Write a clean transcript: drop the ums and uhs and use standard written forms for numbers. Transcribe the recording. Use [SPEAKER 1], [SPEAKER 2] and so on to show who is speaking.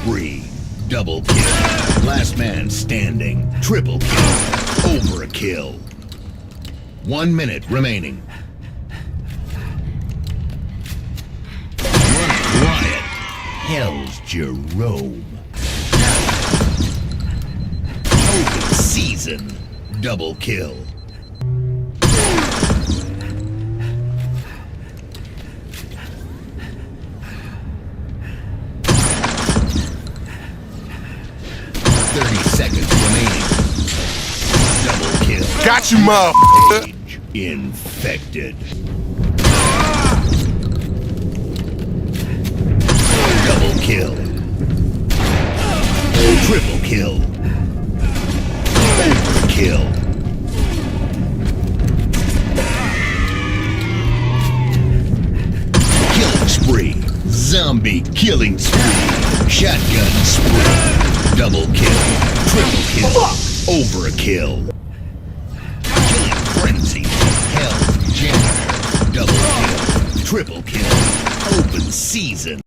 [SPEAKER 1] spree. Double kill. Last man standing. Triple kill. Overkill. 1 minute remaining. Running riot. Hell's Jerome. Open season. Double kill. Seconds remaining. Double kill.
[SPEAKER 2] Got you, mom.
[SPEAKER 1] Age infected. Double kill. Triple kill. Overkill. Killing spree. Zombie killing spree. Shotgun spree. Double kill. Triple kill. Overkill. Killing frenzy. Hell jam. Double kill. Triple kill. Open season.